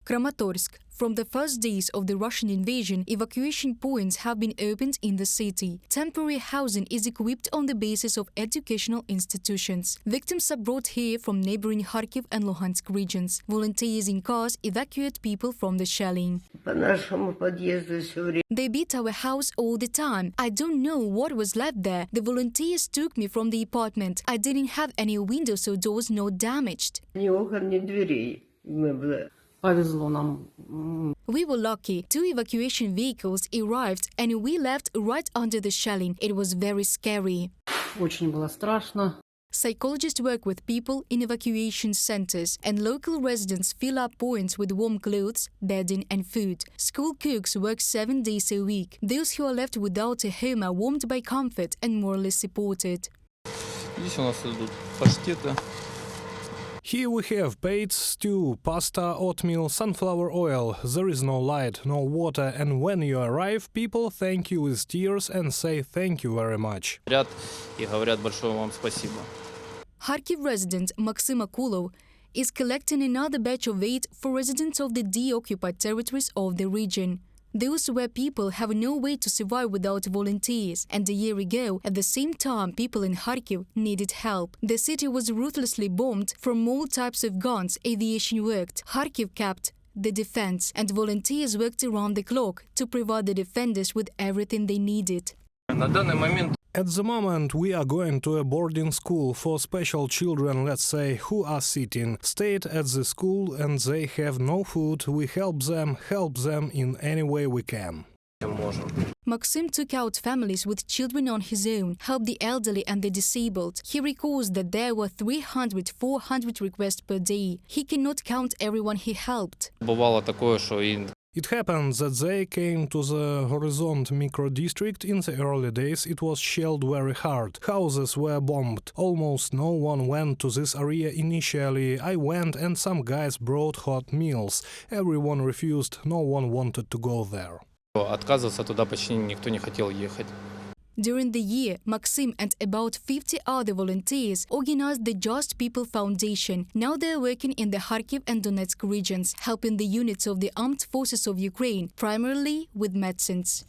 Kramatorsk. From the first days of the Russian invasion, evacuation points have been opened in the city. Temporary housing is equipped on the basis of educational institutions. Victims are brought here from neighboring Kharkiv and Luhansk regions. Volunteers in cars evacuate people from the shelling. They beat our house all the time. I don't know what was left there. The volunteers took me from the apartment. I didn't have any windows or doors not damaged. We were lucky. 2 evacuation vehicles arrived and we left right under the shelling. It was very scary. Psychologists work with people in evacuation centers, and local residents fill up points with warm clothes, bedding and food. School cooks work 7 days a week. Those who are left without a home are warmed by comfort and morally supported. Here we have pates, stew, pasta, oatmeal, sunflower oil. There is no light, no water, and when you arrive, people thank you with tears and say thank you very much. Kharkiv resident Maxim Akulov is collecting another batch of aid for residents of the deoccupied territories of the region. Those where people have no way to survive without volunteers. And a year ago, at the same time, people in Kharkiv needed help. The city was ruthlessly bombed from all types of guns. Aviation worked. Kharkiv kept the defense, and volunteers worked around the clock to provide the defenders with everything they needed. At the moment, we are going to a boarding school for special children, let's say, who are sitting, stayed at the school and they have no food. We help them in any way we can. Maxim took out families with children on his own, helped the elderly and the disabled. He recalls that there were 300-400 requests per day. He cannot count everyone he helped. It happened that they came to the Horizont micro-district. In the early days it was shelled very hard. Houses were bombed. Almost no one went to this area initially. I went and some guys brought hot meals. Everyone refused, no one wanted to go there. During the year, Maxim and about 50 other volunteers organized the Just People Foundation. Now they are working in the Kharkiv and Donetsk regions, helping the units of the armed forces of Ukraine, primarily with medicines.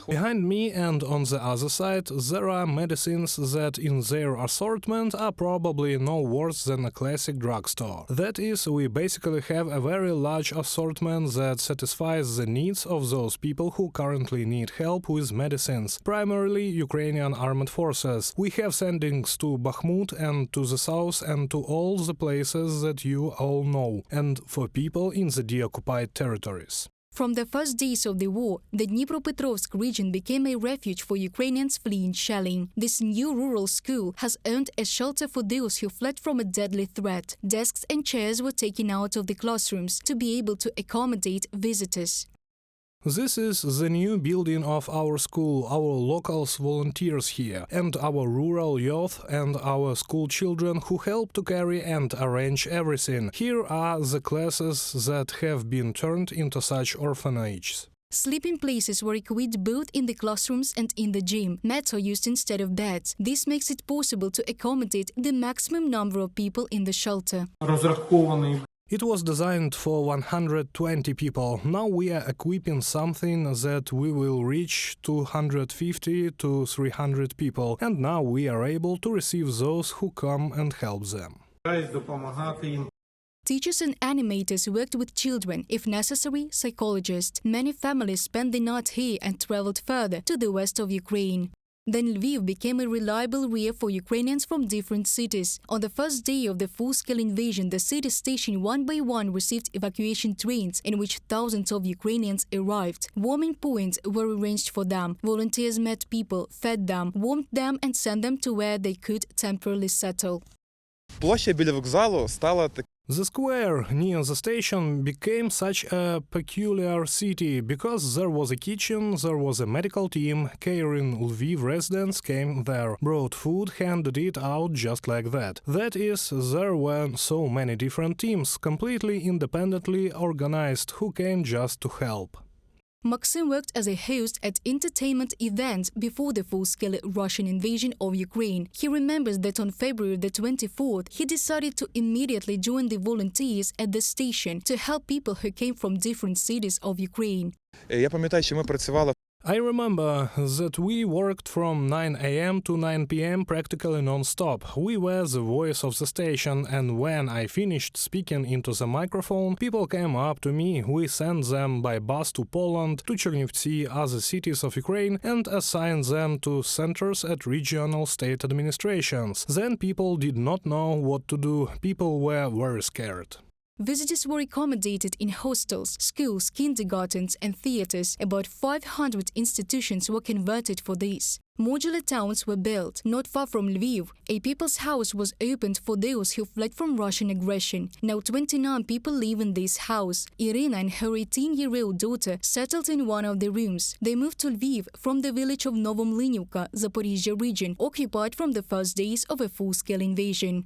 Behind me and on the other side, there are medicines that in their assortment are probably no worse than a classic drugstore. That is, we basically have a very large assortment that satisfies the needs of those people who currently need help with medicines, primarily Ukrainian armed forces. We have sendings to Bakhmut and to the south and to all the places that you all know, and for people in the deoccupied territories. From the first days of the war, the Dnipropetrovsk region became a refuge for Ukrainians fleeing shelling. This new rural school has earned a shelter for those who fled from a deadly threat. Desks and chairs were taken out of the classrooms to be able to accommodate visitors. This is the new building of our school, our locals volunteers here, and our rural youth and our school children who help to carry and arrange everything. Here are the classes that have been turned into such orphanages. Sleeping places were equipped both in the classrooms and in the gym. Mats are used instead of beds. This makes it possible to accommodate the maximum number of people in the shelter. It was designed for 120 people. Now we are equipping something that we will reach 250 to 300 people, and now we are able to receive those who come and help them. Teachers and animators worked with children, if necessary, psychologists. Many families spent the night here and traveled further to the west of Ukraine. Then Lviv became a reliable rear for Ukrainians from different cities. On the first day of the full-scale invasion, the city station one by one received evacuation trains in which thousands of Ukrainians arrived. Warming points were arranged for them. Volunteers met people, fed them, warmed them and sent them to where they could temporarily settle. The square near the station became such a peculiar city because there was a kitchen, there was a medical team, caring Lviv residents came there, brought food, handed it out just like that. That is, there were so many different teams, completely independently organized, who came just to help. Maxim worked as a host at entertainment events before the full-scale Russian invasion of Ukraine. He remembers that on February the 24th, he decided to immediately join the volunteers at the station to help people who came from different cities of Ukraine. Я пам'ятаю, що ми працювали. I remember that we worked from 9 a.m. to 9 p.m. practically non-stop. We were the voice of the station, and when I finished speaking into the microphone, people came up to me. We sent them by bus to Poland, to Chernivtsi, other cities of Ukraine, and assigned them to centers at regional state administrations. Then people did not know what to do. People were very scared. Visitors were accommodated in hostels, schools, kindergartens and theaters. About 500 institutions were converted for this. Modular towns were built. Not far from Lviv, a people's house was opened for those who fled from Russian aggression. Now 29 people live in this house. Irina and her 18-year-old daughter settled in one of the rooms. They moved to Lviv from the village of Novomlynyivka, Zaporizhia region, occupied from the first days of a full-scale invasion.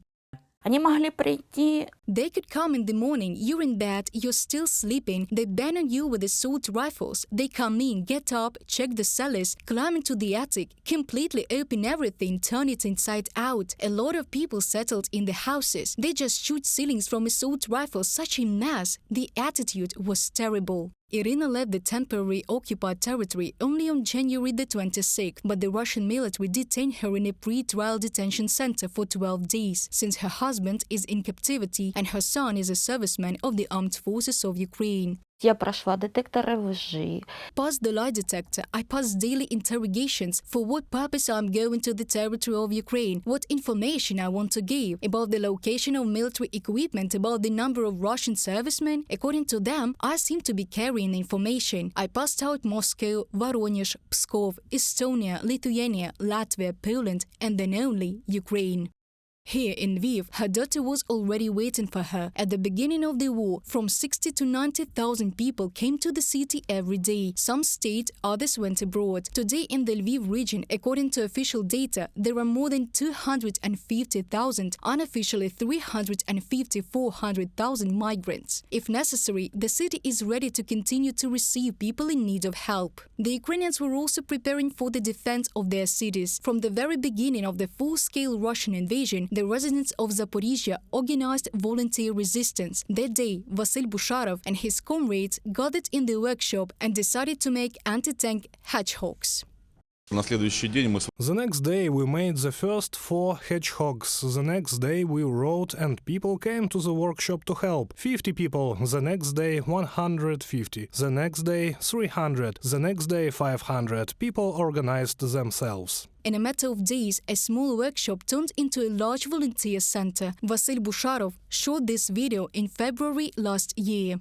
Они могли прийти. They could come in the morning, you're in bed, you're still sleeping, they bang on you with assault rifles. They come in, get up, check the cellars, climb into the attic, completely open everything, turn it inside out. A lot of people settled in the houses. They just shoot ceilings from assault rifles, such a mess. The attitude was terrible. Irina left the temporary occupied territory only on January the 26th, but the Russian military detained her in a pre-trial detention center for 12 days, since her husband is in captivity and her son is a serviceman of the armed forces of Ukraine. Я прошла детекторы лжи. Passed the lie detector. I passed daily interrogations. For what purpose I'm going to the territory of Ukraine? What information I want to give? About the location of military equipment? About the number of Russian servicemen? According to them, I seem to be carrying information. I passed out Moscow, Voronezh, Pskov, Estonia, Lithuania, Latvia, Poland, and then only Ukraine. Here in Lviv, her daughter was already waiting for her. At the beginning of the war, from 60 to 90,000 people came to the city every day. Some stayed, others went abroad. Today in the Lviv region, according to official data, there are more than 250,000, unofficially 350,000-400,000 migrants. If necessary, the city is ready to continue to receive people in need of help. The Ukrainians were also preparing for the defense of their cities. From the very beginning of the full-scale Russian invasion, the residents of Zaporizhia organized volunteer resistance. That day, Vasyl Busharov and his comrades gathered in the workshop and decided to make anti-tank hedgehogs. The next day we made the first 4 hedgehogs. The next day we wrote and people came to the workshop to help. 50 people, the next day 150, the next day 300, the next day 500. People organized themselves. In a matter of days, a small workshop turned into a large volunteer center. Vasyl Busharov shot this video in February last year.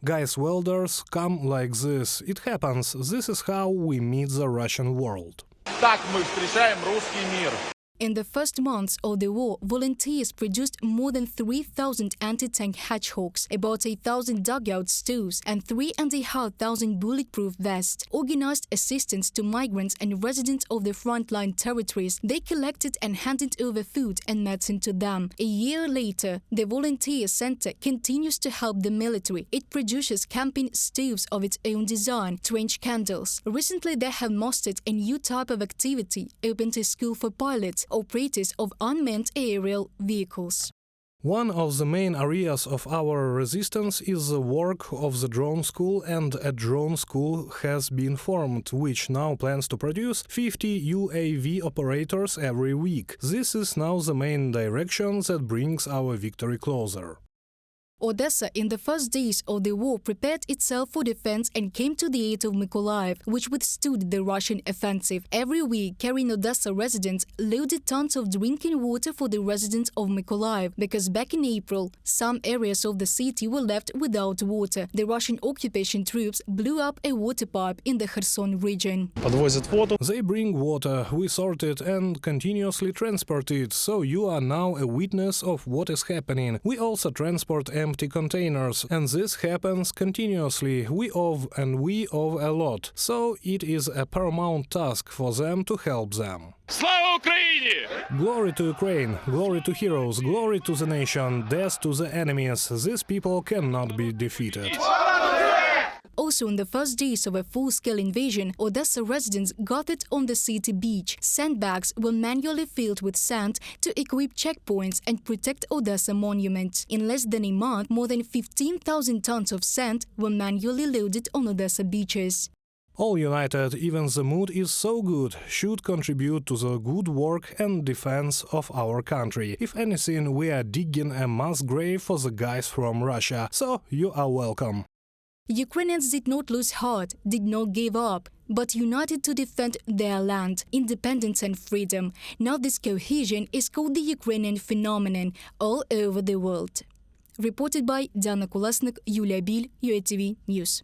Guys welders come like this. It happens. This is how we meet the Russian world. In the first months of the war, volunteers produced more than 3,000 anti-tank hedgehogs, about 1,000 dugout stoves, and 3,500 bulletproof vests. Organized assistance to migrants and residents of the frontline territories, they collected and handed over food and medicine to them. A year later, the volunteer center continues to help the military. It produces camping stoves of its own design, trench candles. Recently, they have mastered a new type of activity, opened a school for pilots, operators of unmanned aerial vehicles. One of the main areas of our resistance is the work of the drone school, and a drone school has been formed, which now plans to produce 50 UAV operators every week. This is now the main direction that brings our victory closer. Odessa, in the first days of the war, prepared itself for defense and came to the aid of Mykolaiv, which withstood the Russian offensive. Every week, carrying Odessa residents loaded tons of drinking water for the residents of Mykolaiv, because back in April, some areas of the city were left without water. The Russian occupation troops blew up a water pipe in the Kherson region. They bring water, we sort it and continuously transport it, so you are now a witness of what is happening. We also transport empty empty containers, and this happens continuously. We owe a lot, so it is a paramount task for them to help them. Слава Україні! Glory to Ukraine, glory to heroes, glory to the nation, death to the enemies. These people cannot be defeated. Also, in the first days of a full-scale invasion, Odessa residents gathered on the city beach. Sandbags were manually filled with sand to equip checkpoints and protect Odessa monument. In less than a month, more than 15,000 tons of sand were manually loaded on Odessa beaches. All united, even the mood is so good, should contribute to the good work and defense of our country. If anything, we are digging a mass grave for the guys from Russia, so you are welcome. Ukrainians did not lose heart, did not give up, but united to defend their land, independence and freedom. Now this cohesion is called the Ukrainian phenomenon all over the world. Reported by Diana Kulesnik, Yulia Bil, UATV News.